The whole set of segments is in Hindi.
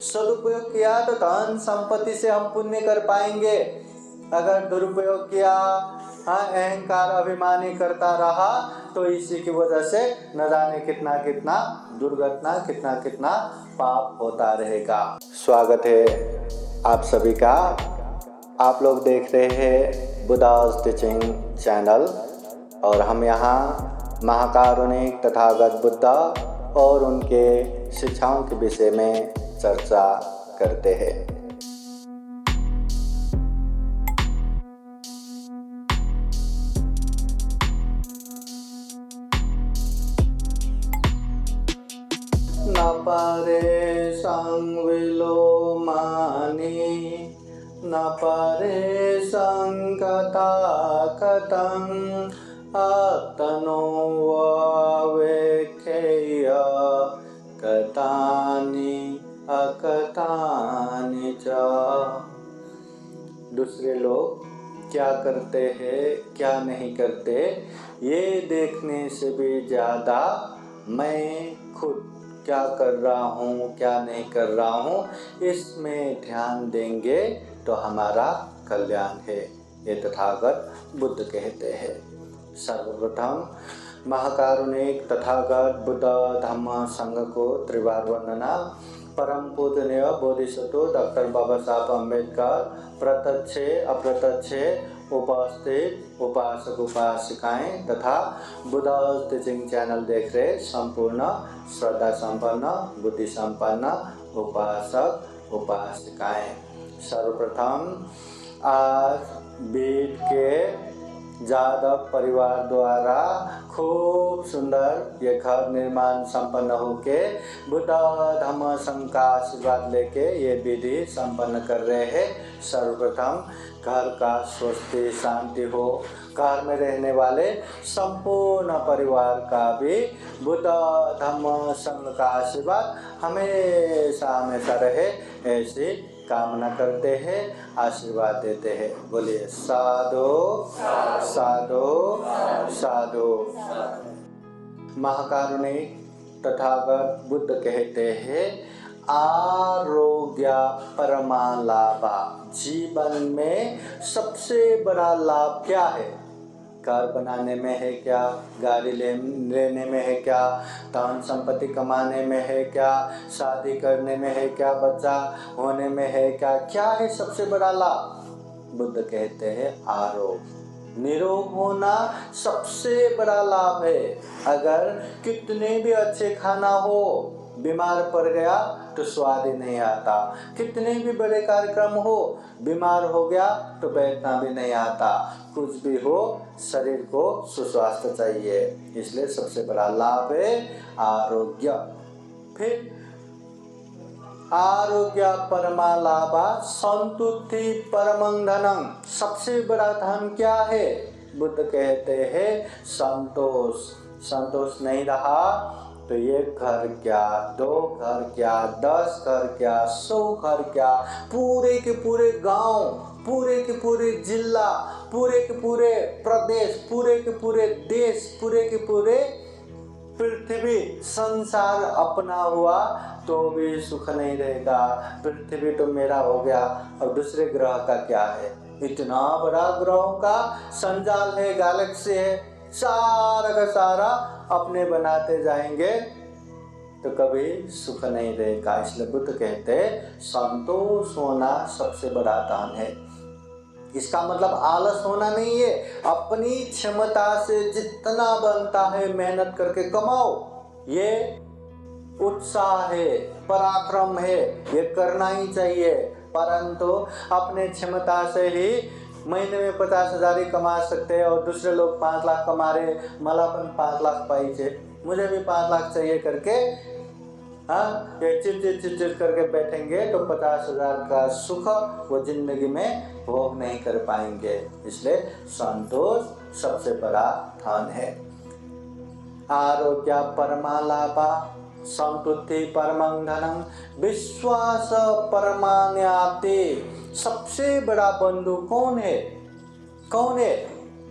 सदुपयोग किया तो धन संपत्ति से हम पुण्य कर पाएंगे। अगर दुरुपयोग किया, अहंकार अभिमानी करता रहा तो इसी की वजह से न जाने कितना कितना दुर्घटना, कितना कितना पाप होता रहेगा। स्वागत है आप सभी का। आप लोग देख रहे हैं बुद्धास टीचिंग चैनल और हम यहाँ महाकारुणिक तथागत बुद्ध और उनके शिक्षाओं के विषय में चर्चा करते हैं। न परे संविलोमानि न परे संकता कथं आत्मनो वेख्येय कथानि अकथानि च। दूसरे लोग क्या करते हैं क्या नहीं करते ये देखने से भी ज़्यादा मैं खुद क्या कर रहा हूँ क्या नहीं कर रहा हूँ इसमें ध्यान देंगे तो हमारा कल्याण है, ये तथागत बुद्ध कहते हैं। सर्वप्रथम महाकारुणिक तथागत बुद्ध धम्म संघ को त्रिवार वंदना। परम पूजनीय बोधिसत्व डॉक्टर बाबा साहब अम्बेडकर, प्रत्यक्ष अप्रत्यक्ष उपस्थित उपासक उपासिकाएं तथा बुद्धास टीचिंग चैनल देख रहे संपूर्ण श्रद्धा संपन्न बुद्धि संपन्न उपासक उपासिकाएं। सर्वप्रथम आज बीट के जादव परिवार द्वारा खूब सुंदर ये घर निर्माण संपन्न होके बुद्ध धम्म संघ का आशीर्वाद लेके ये विधि संपन्न कर रहे हैं। सर्वप्रथम घर का स्वस्ति शांति हो, घर में रहने वाले संपूर्ण परिवार का भी बुद्ध धम्म संघ का आशीर्वाद हमेशा हमेशा रहे, ऐसी कामना करते हैं, आशीर्वाद देते हैं। बोलिए साधु साधु साधु। महाकारुणिक तथागत बुद्ध कहते हैं आरोग्य परमा लाभा। जीवन में सबसे बड़ा लाभ क्या है? घर बनाने में है क्या? गाड़ी लेने में है क्या? धन संपत्ति कमाने में है क्या? शादी करने में है क्या? बच्चा होने में है क्या? क्या है सबसे बड़ा लाभ? बुद्ध कहते हैं आरोग्य। निरोग होना सबसे बड़ा लाभ है। अगर कितने भी अच्छे खाना हो, बीमार पड़ गया तो स्वाद ही नहीं आता। कितने भी बड़े कार्यक्रम हो, बीमार हो गया तो बैठना भी नहीं आता। कुछ भी हो, शरीर को सुस्वास्थ्य चाहिए, इसलिए सबसे बड़ा लाभ है आरोग्य। फिर आरोग्य परमा लाभा संतुष्टि परमं धनं। सबसे बड़ा धन क्या है? बुद्ध कहते हैं संतोष। संतोष नहीं रहा तो ये घर क्या, 2 घर क्या, 10 घर क्या, 100 घर क्या, पूरे के पूरे गांव, पूरे के पूरे जिला, पूरे के पूरे प्रदेश, पूरे के पूरे देश, पूरे के पूरे पृथ्वी संसार अपना हुआ तो भी सुख नहीं रहेगा। पृथ्वी तो मेरा हो गया, और दूसरे ग्रह का क्या है? इतना बड़ा ग्रहों का संजाल है, गैलेक्सी है, सारा का सारा अपने बनाते जाएंगे तो कभी सुख नहीं रहेगा। इसलिए बुद्ध कहते हैं संतोष होना सबसे बड़ा दान है। इसका मतलब आलस होना नहीं है। अपनी क्षमता से जितना बनता है मेहनत करके कमाओ, ये उत्साह है, पराक्रम है, ये करना ही चाहिए। परंतु अपने क्षमता से ही महीने में 50,000 ही कमा सकते हैं और दूसरे लोग 5 लाख कमा रहे, मला पण 5 लाख पाहिजे, मुझे भी 5 लाख चाहिए करके ये चिड़ करके बैठेंगे तो 50,000 का सुख वो जिंदगी में भोग नहीं कर पाएंगे। इसलिए संतोष सबसे बड़ा धन है। आरोग्य परमा लाभा संतुष्टि परमं धनं विश्वास परमान्याते। सबसे बड़ा बंधु कौन है? कौन है?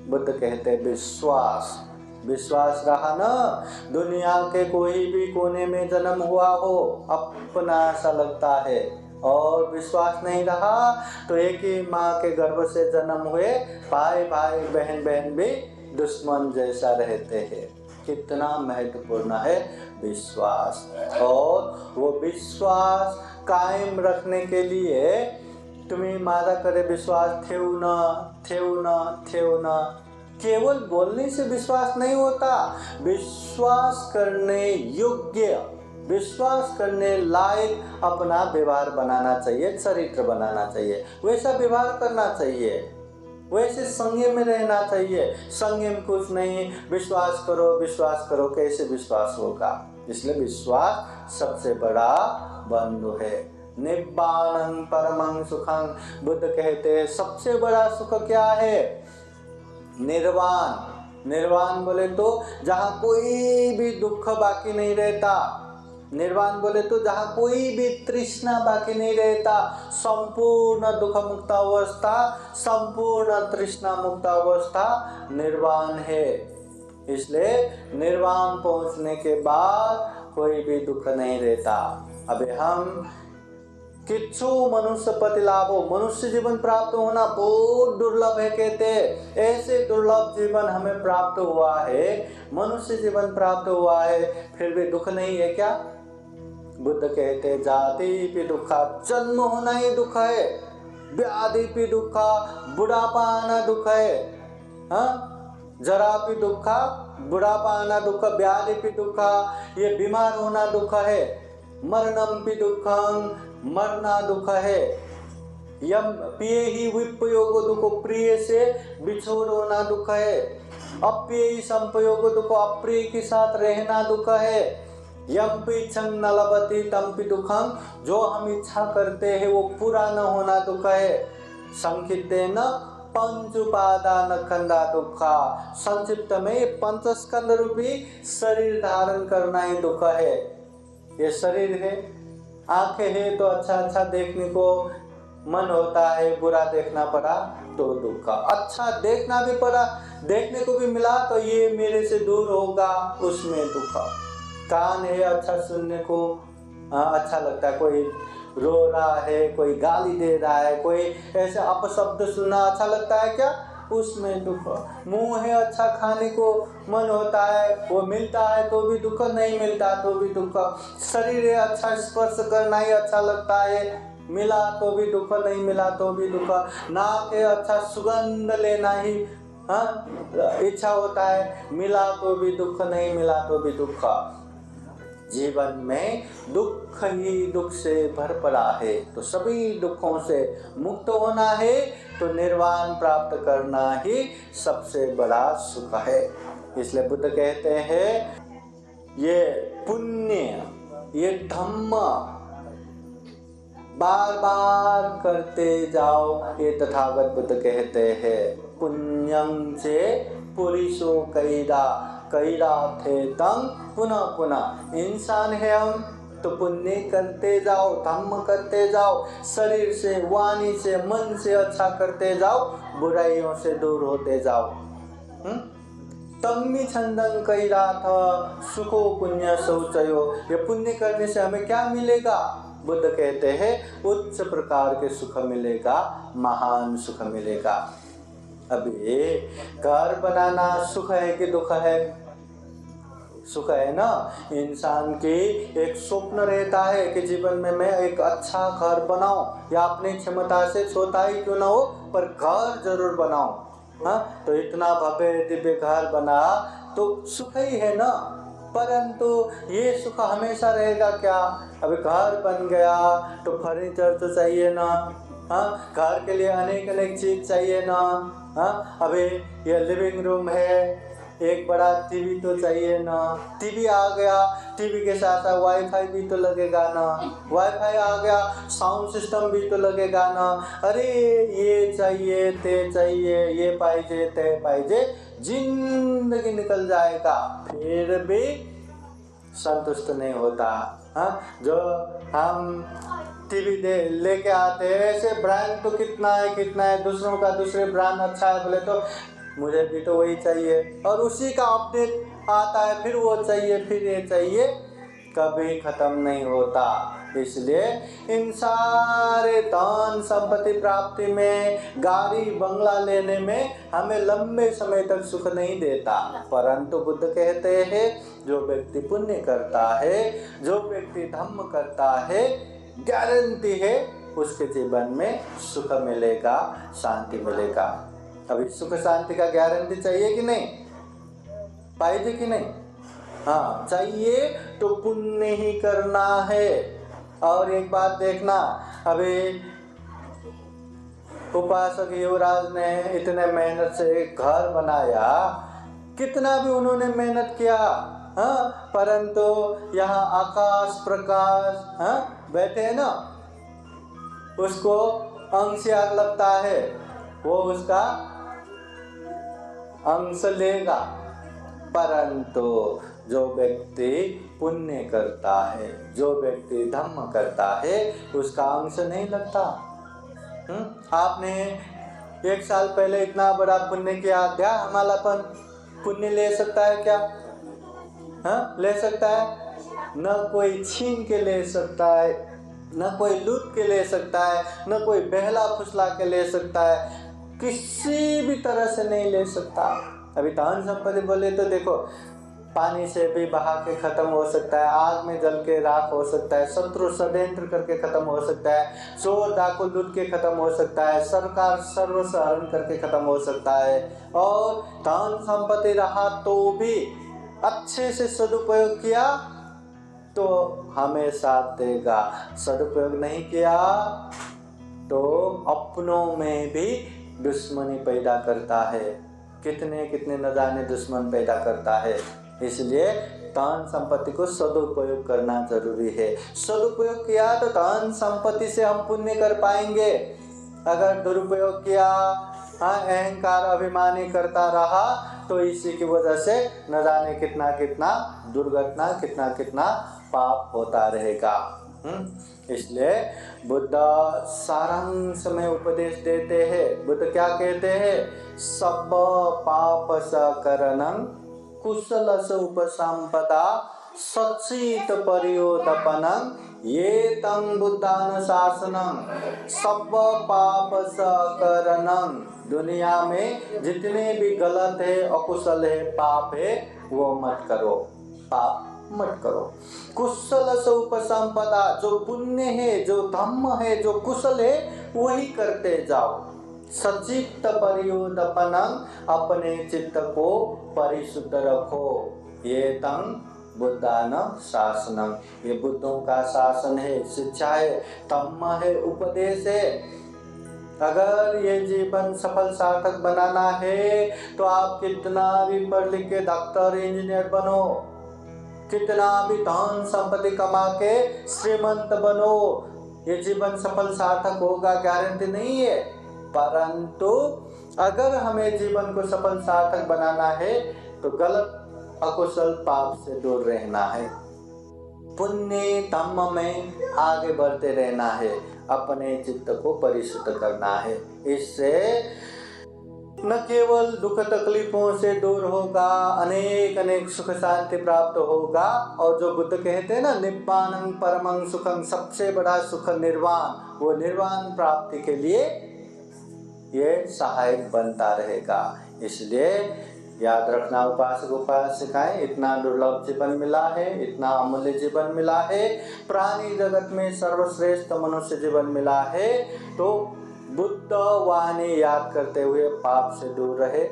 बुद्ध कहते हैं विश्वास। विश्वास रहा ना, दुनिया के कोई भी कोने में जन्म हुआ हो अपना सा लगता है, और विश्वास नहीं रहा तो एक ही माँ के गर्भ से जन्म हुए भाई भाई बहन बहन भी दुश्मन जैसा रहते हैं। कितना महत्वपूर्ण है विश्वास। और वो विश्वास कायम रखने के लिए तुम्हें मारा करे विश्वास ठेवना। केवल बोलने से विश्वास नहीं होता, विश्वास करने योग्य, विश्वास करने लायक अपना व्यवहार बनाना चाहिए, चरित्र बनाना चाहिए, वैसा व्यवहार करना चाहिए, वैसे संयम में रहना चाहिए। संयम कुछ नहीं, विश्वास करो, कैसे विश्वास होगा? इसलिए विश्वास सबसे बड़ा बंधु है। निब्बाणं परमं सुखं, बुद्ध कहते हैं सबसे बड़ा सुख क्या है? निर्वाण। निर्वाण बोले तो जहाँ कोई भी दुख बाकी नहीं रहता। निर्वाण बोले तो जहाँ कोई भी तृष्णा बाकी नहीं रहता, संपूर्ण दुख मुक्त अवस्था, संपूर्ण तृष्णा मुक्त अवस्था निर्वाण है। इसलिए निर्वाण पहुँचने के बाद कोई भी दुख नहीं रहता। अबे हम किच्छु मनुष्य पति लाभो, मनुष्य जीवन प्राप्त होना बहुत दुर्लभ है कहते हैं। ऐसे दुर्लभ जीवन हमें प्राप्त हुआ है, मनुष्य जीवन प्राप्त हुआ है, फिर भी दुख नहीं है क्या? बुद्ध कहते जाति भी दुखा, जन्म होना ही दुख है, व्याधि भी दुखा, बुढ़ापा आना दुख है, जरा भी दुखा, बुढ़ापा आना दुख, व्याधि भी दुखा, ये बीमार होना दुख है, मरणम भी दुखं, मरना दुख है, यम पिए ही विपयोग दुखो, प्रिय से बिछोड़ होना दुख है, अप्रिय ही संपयोग दुखो, अप्रिय के साथ रहना दुख है, यम पिछंग न लभते तम पि दुखं, जो हम इच्छा करते हैं वो पूरा न होना दुख है। संक्षिप्तेन पंच उपादान खंडा दुखा, संक्षिप्त में पंच स्कंद रूपी शरीर धारण करना ही दुख है। ये शरीर है, आंखें है तो अच्छा अच्छा देखने को मन होता है, बुरा देखना पड़ा तो दुख, अच्छा देखना भी पड़ा, देखने को भी मिला तो ये मेरे से दूर होगा, उसमें दुख। कान है, अच्छा सुनने को अच्छा लगता है, कोई रो रहा है, कोई गाली दे रहा है, कोई ऐसे अपशब्द सुनना अच्छा लगता है क्या? उसमें दुख। मुंह है, अच्छा खाने को मन होता है, वो मिलता है तो भी दुख, नहीं मिलता तो भी दुख। शरीर है, अच्छा स्पर्श करना ही अच्छा लगता है, मिला तो भी दुख, नहीं मिला तो भी दुख। नाक है, अच्छा सुगंध लेना ही इच्छा होता है, मिला तो भी दुख, नहीं मिला तो भी दुख। जीवन में दुख ही दुख से भर पड़ा है, तो सभी दुखों से मुक्त होना है तो निर्वाण प्राप्त करना ही सबसे बड़ा सुख है। इसलिए बुद्ध कहते हैं ये पुण्य, ये धम्म बार बार करते जाओ, ये तथागत बुद्ध कहते हैं। पुण्यं से पुरुषो कैदा कैरा थे तंग पुनः पुनः, इंसान है हम तो पुण्य करते जाओ, धम्म करते जाओ, शरीर से, वाणी से, मन से अच्छा करते जाओ, बुराइयों से दूर होते जाओ। तम्मी छंदं कैरा था सुखो पुण्य शौचयो, ये पुण्य करने से हमें क्या मिलेगा? बुद्ध कहते हैं उच्च प्रकार के सुख मिलेगा, महान सुख मिलेगा। अभी घर बनाना सुख है कि दुख है? सुख है ना। इंसान की एक स्वप्न रहता है कि जीवन में मैं एक अच्छा घर बनाऊं, या अपनी क्षमता से छोटा ही क्यों ना हो पर घर जरूर बनाऊं। तो इतना भव्य दिव्य घर बना तो सुख ही है ना। परंतु ये सुख हमेशा रहेगा क्या? अभी घर बन गया तो फर्नीचर तो चाहिए ना, घर के लिए अनेक अनेक चीज चाहिए ना। अभी ये लिविंग रूम है, एक बड़ा टीवी तो चाहिए ना। टीवी आ गया, टीवी के साथ साथ वाईफाई भी तो लगेगा ना। वाईफाई आ गया, साउंड सिस्टम भी तो लगेगा ना। अरे ये चाहिए, ते चाहिए, ये पाइजे, ते पाइजे, जिंदगी निकल जाएगा, फिर भी संतुष्ट नहीं होता। जो हम टीवी लेके आते हैं, ऐसे ब्रांड तो कितना है, दूसरों का दूसरे ब्रांड अच्छा है बोले तो मुझे भी तो वही चाहिए, और उसी का अपडेट आता है, फिर वो चाहिए, फिर ये चाहिए, कभी खत्म नहीं होता। इसलिए इन सारे धन संपत्ति प्राप्ति में, गाड़ी बंगला लेने में हमें लंबे समय तक सुख नहीं देता। परंतु बुद्ध कहते हैं जो व्यक्ति पुण्य करता है, जो व्यक्ति धर्म करता है, गारंटी है उसके जीवन में सुख मिलेगा, शांति मिलेगा। अभी सुख शांति का गारंटी चाहिए कि नहीं, पाइए कि नहीं? हाँ चाहिए तो पुण्य ही करना है। और एक बात देखना, अभी उपासक युवराज ने इतने मेहनत से घर बनाया, कितना भी उन्होंने मेहनत किया, हाँ, परंतु यहाँ आकाश प्रकाश, हाँ, बैठे हैं ना, उसको अंश याद लगता है, वो उसका अंश लेगा। परंतु जो व्यक्ति पुण्य करता है, जो व्यक्ति धर्म करता है, उसका अंश नहीं लगता। आपने 1 साल पहले इतना बड़ा पुण्य किया, क्या हमारापन पुण्य ले सकता है क्या? हाँ, ले सकता है? न कोई छीन के ले सकता है, न कोई लूट के ले सकता है, न कोई बहला फुसला के ले सकता है, किसी भी तरह से नहीं ले सकता। अभी धन संपत्ति बोले तो देखो, पानी से भी बहा के खत्म हो सकता है, आग में जल के राख हो सकता है, शत्रु षड्यंत्र करके खत्म हो सकता है, चोर डाकू लूट के खत्म हो सकता है, सरकार सर्वस्व हरण करके खत्म हो सकता है। और धन संपत्ति रहा तो भी अच्छे से सदुपयोग किया तो हमें साथ देगा, सदुपयोग नहीं किया तो अपनों में भी दुश्मनी पैदा करता है। कितने कितने न जाने दुश्मन पैदा करता है। इसलिए धन संपत्ति को सदुपयोग करना जरूरी है। सदुपयोग किया तो धन संपत्ति से हम पुण्य कर पाएंगे। अगर दुरुपयोग किया, हाँ, अहंकार अभिमानी करता रहा तो इसी की वजह से न जाने कितना कितना दुर्घटना, कितना कितना पाप होता रहेगा। इसलिए बुद्ध सारांश में उपदेश देते हैं। बुद्ध क्या कहते हैं? सब पाप सकरणं कुशलस उपसंपदा सच्चित परियोदपनं ये तं बुद्धानुशासनं। सब पाप सकरणं, दुनिया में जितने भी गलत है, अकुशल है, पाप है, वो मत करो, पाप मत करो। कुशल से उपसंपदा, जो पुण्य है, जो धम्म है, जो कुशल है, वही करते जाओ। सचित्त परियोदपनं, अपने चित्त को परिशुद्ध रखो। ये तं बुद्धान शासनम, ये बुद्धों का शासन है, शिक्षा है, धम्म है, उपदेश है। अगर ये जीवन सफल सार्थक बनाना है तो आप कितना भी पढ़ लिख के डॉक्टर इंजीनियर बनो, कितना भी धन संपत्ति कमा के श्रीमंत बनो, ये जीवन सफल सार्थक होगा गारंटी नहीं है। परंतु अगर हमें जीवन को सफल सार्थक बनाना है तो गलत अकुशल पाप से दूर रहना है, पुण्य धम्म में आगे बढ़ते रहना है, अपने चित्त को परिशुद्ध करना है। इससे न केवल दुख तकलीफों से दूर होगा, अनेक अनेक सुख शांति प्राप्त होगा। और जो बुद्ध कहते हैं ना, निब्बानं परमं सुखं, सबसे बड़ा सुख निर्वाण, वो निर्वाण प्राप्ति के लिए ये सहायक बनता रहेगा। इसलिए याद रखना उपासक उपासिकाएं, इतना दुर्लभ जीवन मिला है, इतना अमूल्य जीवन मिला है, प्राणी जगत में सर्वश्रेष्ठ मनुष्य जीवन मिला है। तो बुद्ध वाणी याद करते हुए पाप से दूर रहे,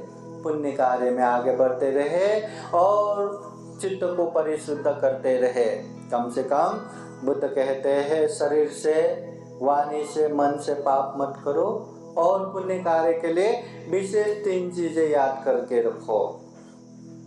पुण्य कार्य में आगे बढ़ते रहे और चित्त को परिशुद्ध करते रहे। कम से कम बुद्ध कहते हैं शरीर से, वाणी से, मन से पाप मत करो और पुण्य कार्य के लिए विशेष 3 चीजें याद करके रखो।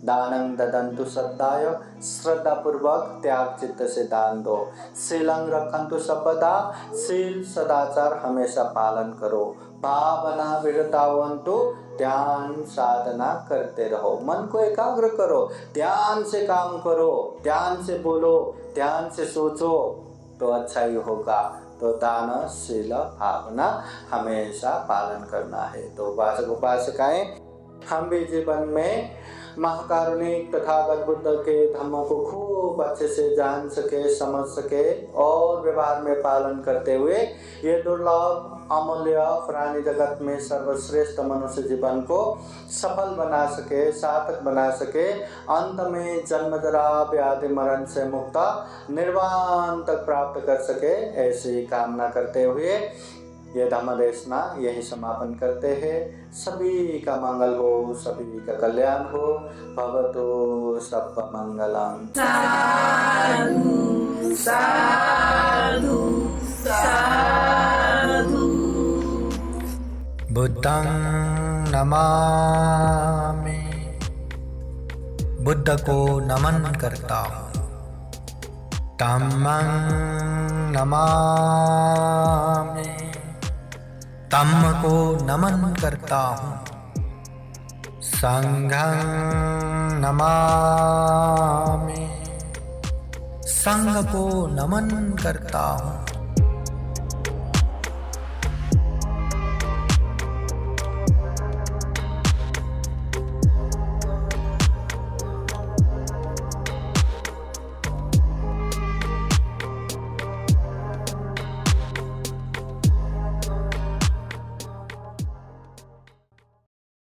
दानं ददन्तु श्रद्धाय, श्रद्धा पूर्वक त्याग चित्त से दान दो। शीलं रखन्तु सर्वदा, शील सदाचार हमेशा पालन करो। भावना विरतावन्तु, ध्यान साधना करते रहो, मन को एकाग्र करो, ध्यान से काम करो, ध्यान से बोलो, ध्यान से सोचो तो अच्छा ही होगा। तो दान शील भावना हमेशा पालन करना है। तो उपासक उपासिकाएं हम भी जीवन में महाकारुणिक तथागत बुद्ध के धम्मों को खूब अच्छे से जान सके, समझ सके और व्यवहार में पालन करते हुए ये दुर्लभ, अमूल्य, प्राणी जगत में सर्वश्रेष्ठ मनुष्य जीवन को सफल बना सके, सार्थक बना सके, अंत में जन्म जरा व्याधि मरण से मुक्त निर्वाण तक प्राप्त कर सके, ऐसी कामना करते हुए ये धम्म देशना यही समापन करते हैं। सभी का मंगल हो, सभी का कल्याण हो। भवतु सर्व मंगलम। साधु साधु साधु। बुद्धं नमामि, बुद्ध को नमन करता हूँ। धम्मं नमामि, धम्म को नमन करता हूँ। संघं नमामि, संघ को नमन करता हूँ।